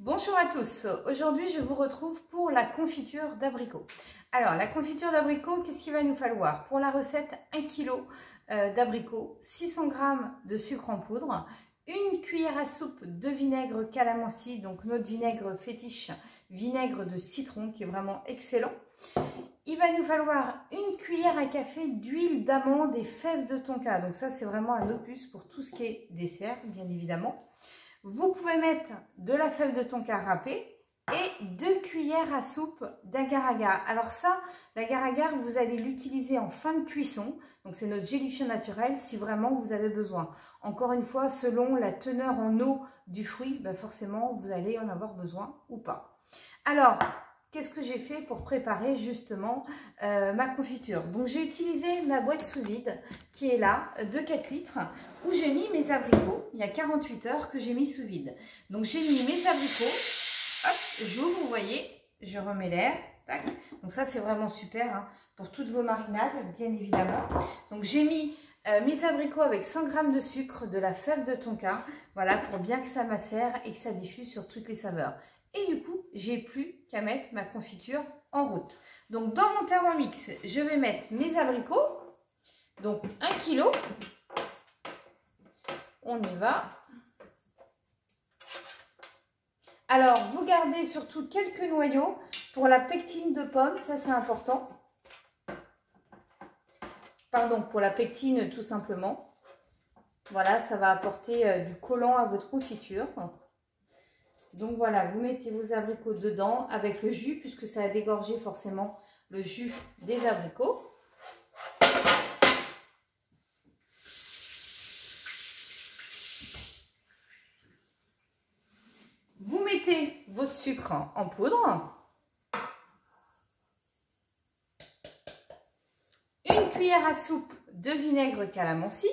Bonjour à tous, aujourd'hui je vous retrouve pour la confiture d'abricot. Alors la confiture d'abricot, qu'est-ce qu'il va nous falloir? Pour la recette, 1 kg d'abricot, 600 g de sucre en poudre, une cuillère à soupe de vinaigre calamansi, donc notre vinaigre fétiche, vinaigre de citron qui est vraiment excellent. Il va nous falloir une cuillère à café d'huile d'amande et fèves de tonka, donc ça c'est vraiment un opus pour tout ce qui est dessert bien évidemment. Vous pouvez mettre de la fève de tonka râpée et 2 cuillères à soupe d'agar-agar. Alors ça, l'agar-agar, vous allez l'utiliser en fin de cuisson. Donc c'est notre gélifiant naturel si vraiment vous avez besoin. Encore une fois, selon la teneur en eau du fruit, ben forcément vous allez en avoir besoin ou pas. Alors, qu'est-ce que j'ai fait pour préparer justement ma confiture? Donc j'ai utilisé ma boîte sous vide qui est là, de 4 litres, où j'ai mis mes abricots. Il y a 48 heures que j'ai mis sous vide. Donc j'ai mis mes abricots, hop, j'ouvre, vous voyez, je remets l'air, tac. Donc ça c'est vraiment super hein, pour toutes vos marinades, bien évidemment. Donc j'ai mis mes abricots avec 100 g de sucre, de la fève de tonka, voilà, pour bien que ça macère et que ça diffuse sur toutes les saveurs. Et du coup, j'ai plus qu'à mettre ma confiture en route. Donc, dans mon Thermomix, je vais mettre mes abricots. Donc, 1 kg. On y va. Alors, vous gardez surtout quelques noyaux pour la pectine de pomme. Ça, c'est important. Pardon, pour la pectine, tout simplement. Voilà, ça va apporter du collant à votre confiture. Donc voilà, vous mettez vos abricots dedans avec le jus, puisque ça a dégorgé forcément le jus des abricots. Vous mettez votre sucre en poudre. Une cuillère à soupe de vinaigre calamansi.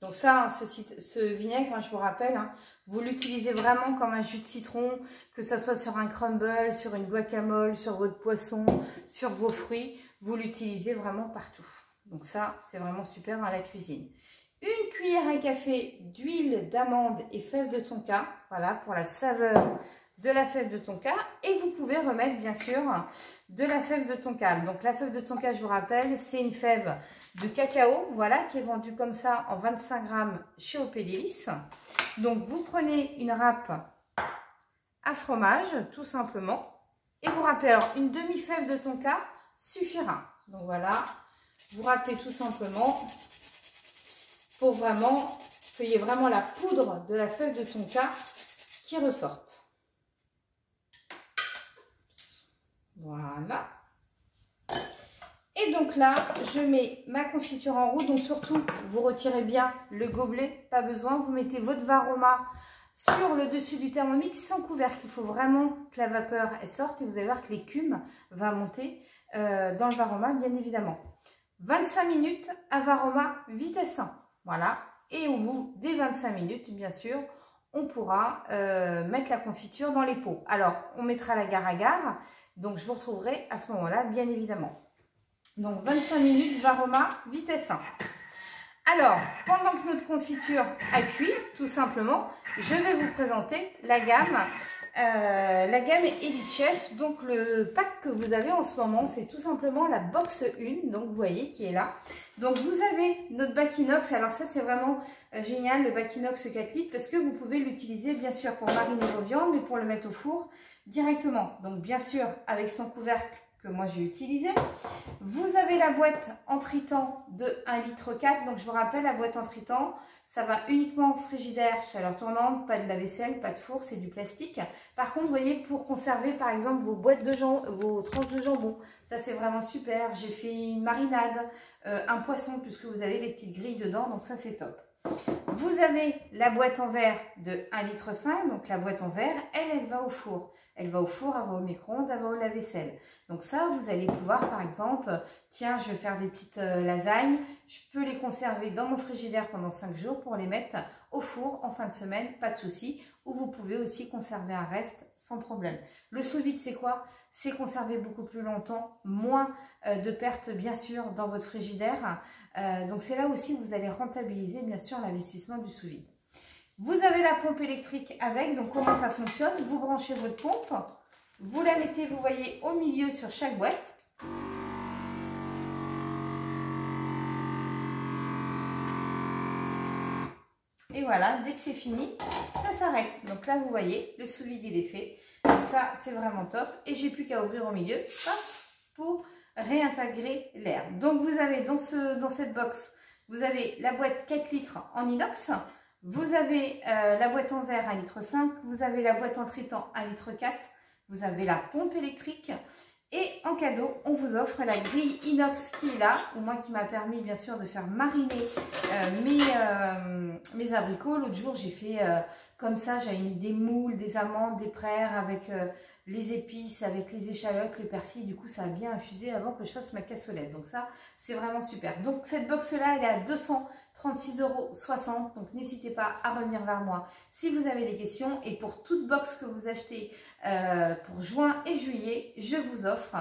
Donc ça, ce vinaigre, je vous rappelle, hein, vous l'utilisez vraiment comme un jus de citron, que ce soit sur un crumble, sur une guacamole, sur votre poisson, sur vos fruits. Vous l'utilisez vraiment partout. Donc ça, c'est vraiment super dans la cuisine. Une cuillère à café d'huile d'amande et fèves de tonka, voilà, pour la saveur de la fève de tonka. Et vous pouvez remettre, bien sûr, de la fève de tonka. Donc la fève de tonka, je vous rappelle, c'est une fève de cacao, voilà, qui est vendue comme ça en 25 g chez Opédélice. Donc vous prenez une râpe à fromage, tout simplement, et vous râpez. Alors une demi-fève de tonka suffira. Donc voilà, vous râpez tout simplement pour vraiment qu'il y ait vraiment la poudre de la fève de tonka qui ressorte. Voilà. Et donc là, je mets ma confiture en route. Donc surtout, vous retirez bien le gobelet, pas besoin. Vous mettez votre Varoma sur le dessus du Thermomix sans couvercle. Il faut vraiment que la vapeur elle sorte et vous allez voir que l'écume va monter dans le Varoma, bien évidemment. 25 minutes à Varoma vitesse 1. Voilà. Et au bout des 25 minutes, bien sûr, on pourra mettre la confiture dans les pots. Alors, on mettra l'agar-agar. Donc, je vous retrouverai à ce moment-là, bien évidemment. Donc, 25 minutes, Varoma, vitesse 1. Alors, pendant que notre confiture a cuit, tout simplement, je vais vous présenter la gamme Elite Chef. Donc, le pack que vous avez en ce moment, c'est tout simplement la box 1, donc vous voyez, qui est là. Donc, vous avez notre bac inox. Alors, ça, c'est vraiment génial, le bac inox 4 litres, parce que vous pouvez l'utiliser, bien sûr, pour mariner vos viandes, mais pour le mettre au four directement. Donc, bien sûr, avec son couvercle que moi j'ai utilisé. Vous avez la boîte en tritan de 1,4 litre. Donc je vous rappelle, la boîte en tritan, ça va uniquement au frigidaire, chaleur tournante, pas de lave-vaisselle, pas de four, c'est du plastique. Par contre, vous voyez, pour conserver par exemple vos boîtes de jambon, vos tranches de jambon, ça c'est vraiment super. J'ai fait une marinade, un poisson, puisque vous avez les petites grilles dedans, donc ça c'est top. Vous avez la boîte en verre de 1,5 litre, donc la boîte en verre, elle va au four. Elle va au four, elle va au micro-ondes, elle va au lave-vaisselle. Donc ça, vous allez pouvoir, par exemple, tiens, je vais faire des petites lasagnes. Je peux les conserver dans mon frigidaire pendant 5 jours pour les mettre au four en fin de semaine, pas de souci. Ou vous pouvez aussi conserver un reste sans problème. Le sous-vide, c'est quoi? C'est conserver beaucoup plus longtemps, moins de pertes, bien sûr, dans votre frigidaire. Donc c'est là aussi où vous allez rentabiliser, bien sûr, l'investissement du sous-vide. Vous avez la pompe électrique avec, donc comment ça fonctionne? Vous branchez votre pompe, vous la mettez, vous voyez, au milieu sur chaque boîte. Et voilà, dès que c'est fini, ça s'arrête. Donc là, vous voyez, le sous-vide, il est fait. Donc ça, c'est vraiment top. Et j'ai plus qu'à ouvrir au milieu, hop, pour réintégrer l'air. Donc vous avez dans cette box, vous avez la boîte 4 litres en inox. Vous avez la boîte en verre 1,5 litre. Vous avez la boîte en tritan 1,4 litre. Vous avez la pompe électrique. Et en cadeau, on vous offre la grille inox qui est là, ou moi qui m'a permis bien sûr de faire mariner mes abricots. L'autre jour, j'ai fait comme ça, j'avais mis des moules, des amandes, des praires avec les épices, avec les échalotes, le persil. Du coup, ça a bien infusé avant que je fasse ma cassolette. Donc ça, c'est vraiment super. Donc cette box-là, elle est à 236,60 €. Donc n'hésitez pas à revenir vers moi si vous avez des questions. Et pour toute box que vous achetez pour juin et juillet, je vous offre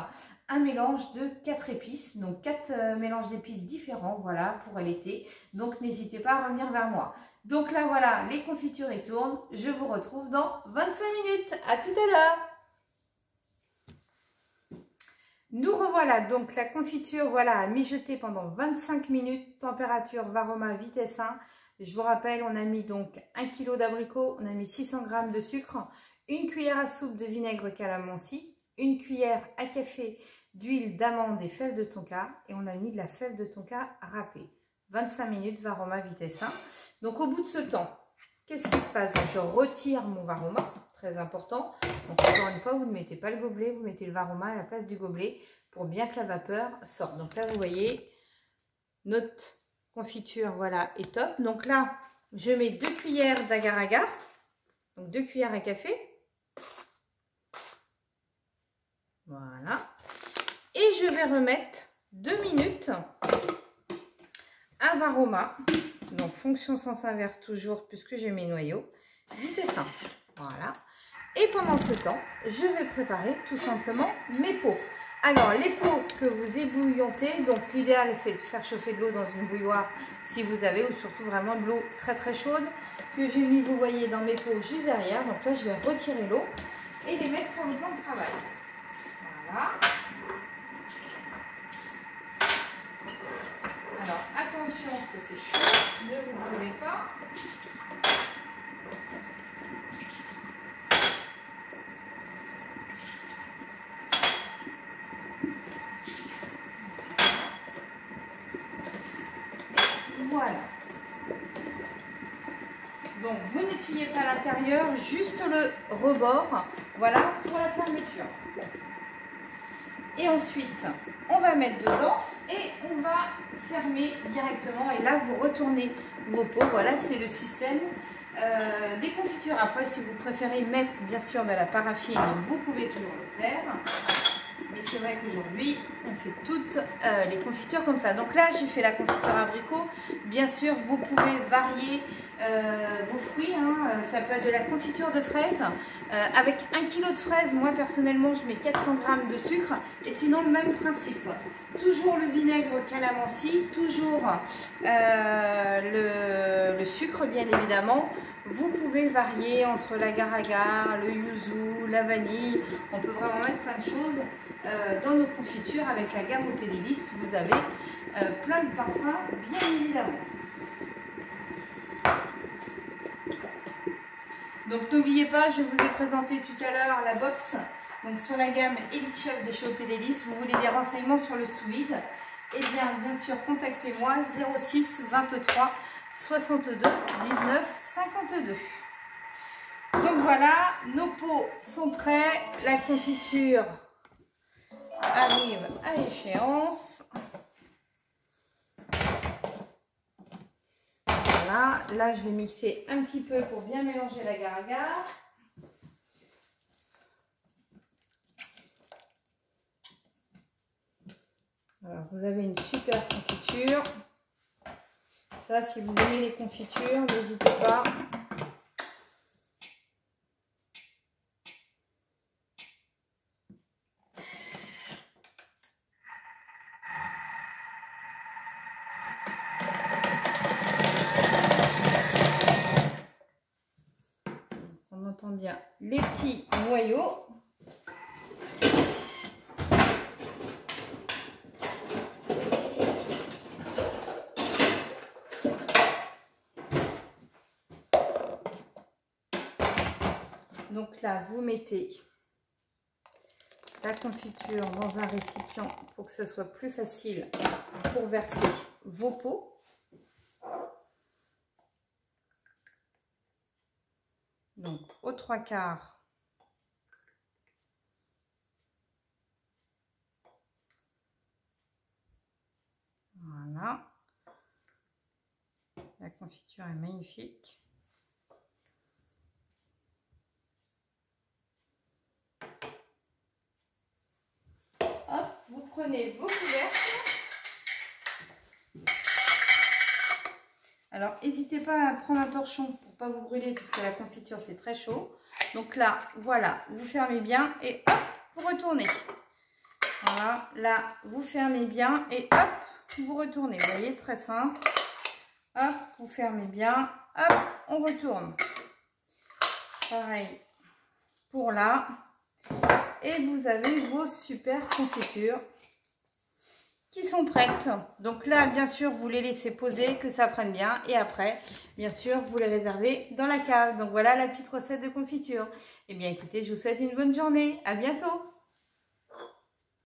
un mélange de 4 épices, donc 4 mélanges d'épices différents, voilà, pour l'été. Donc n'hésitez pas à revenir vers moi. Donc là, voilà, les confitures y tournent. Je vous retrouve dans 25 minutes. À tout à l'heure. Nous revoilà, donc la confiture, voilà, à mijoter pendant 25 minutes, température Varoma vitesse 1. Je vous rappelle, on a mis donc 1 kg d'abricots, on a mis 600 g de sucre, une cuillère à soupe de vinaigre calamansi, une cuillère à café d'huile d'amande et fèves de tonka, et on a mis de la fève de tonka râpée. 25 minutes, Varoma vitesse 1. Donc au bout de ce temps, qu'est-ce qui se passe? Donc je retire mon Varoma, très important. Donc encore une fois, vous ne mettez pas le gobelet, vous mettez le Varoma à la place du gobelet pour bien que la vapeur sorte. Donc là, vous voyez, notre confiture, voilà, est top. Donc là, je mets 2 cuillères d'agar-agar, donc 2 cuillères à café. Voilà. Et je vais remettre 2 minutes un Varoma. Donc fonction sens inverse toujours puisque j'ai mes noyaux. Vitesse 1. Voilà. Et pendant ce temps, je vais préparer tout simplement mes pots. Alors les pots que vous ébouillantez, donc l'idéal c'est de faire chauffer de l'eau dans une bouilloire si vous avez, ou surtout vraiment de l'eau très très chaude que j'ai mis, vous voyez, dans mes pots juste derrière. Donc là je vais retirer l'eau et les mettre sur le plan de travail. Voilà. Alors attention que c'est chaud, ne vous brûlez pas. Voilà. Donc vous n'essuyez pas l'intérieur, juste le rebord. Voilà pour la fermeture. Et ensuite, on va mettre dedans et on va fermer directement. Et là, vous retournez vos pots. Voilà, c'est le système des confitures. Après, si vous préférez mettre bien sûr de la paraffine, vous pouvez toujours le faire. Mais c'est vrai qu'aujourd'hui, on fait toutes les confitures comme ça. Donc là, j'ai fait la confiture abricot. Bien sûr, vous pouvez varier vos fruits. Hein. Ça peut être de la confiture de fraises. Avec 1 kg de fraises, moi personnellement, je mets 400 g de sucre. Et sinon, le même principe. Toujours le vinaigre calamansi, toujours le sucre, bien évidemment. Vous pouvez varier entre l'agar-agar, le yuzu, la vanille. On peut vraiment mettre plein de choses dans nos confitures. Avec la gamme Opédilis, vous avez plein de parfums, bien évidemment. Donc n'oubliez pas, je vous ai présenté tout à l'heure la box. Donc sur la gamme Elite Chef de chez Opédilis, vous voulez des renseignements sur le sous-vide? Eh bien sûr, contactez-moi 06 23 62 19 52. Donc voilà, nos pots sont prêts. La confiture arrive à échéance. Voilà, là je vais mixer un petit peu pour bien mélanger l'agar-agar. Alors, vous avez une super confiture. Ça, si vous aimez les confitures, n'hésitez pas. entend bien les petits noyaux. Donc là, vous mettez la confiture dans un récipient pour que ça soit plus facile pour verser vos pots. Donc aux 3/4. Voilà. La confiture est magnifique. Hop, vous prenez vos couvercles. Alors, n'hésitez pas à prendre un torchon pour ne pas vous brûler parce que la confiture, c'est très chaud. Donc là, voilà, vous fermez bien et hop, vous retournez. Voilà, là, vous fermez bien et hop, vous retournez. Vous voyez, très simple. Hop, vous fermez bien. Hop, on retourne. Pareil pour là. Et vous avez vos super confitures qui sont prêtes. Donc là, bien sûr, vous les laissez poser, que ça prenne bien. Et après, bien sûr, vous les réservez dans la cave. Donc voilà la petite recette de confiture. Eh bien, écoutez, je vous souhaite une bonne journée. À bientôt.